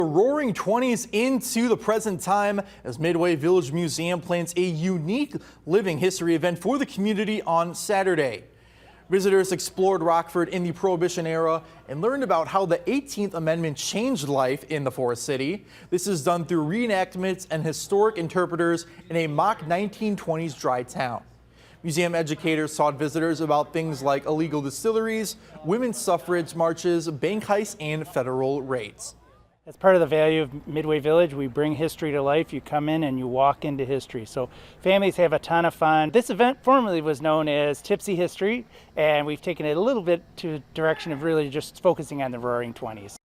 The Roaring 20s into the present time as Midway Village Museum plans a unique living history event for the community on Saturday. Visitors explored Rockford in the Prohibition era and learned about how the 18th Amendment changed life in the Forest City. This is done through reenactments and historic interpreters in a mock 1920s dry town. Museum educators taught visitors about things like illegal distilleries, women's suffrage marches, bank heists, and federal raids. As part of the value of Midway Village, we bring history to life. You come in and you walk into history. So families have a ton of fun. This event formerly was known as Tipsy History, and we've taken it a little bit to the direction of really just focusing on the Roaring 20s.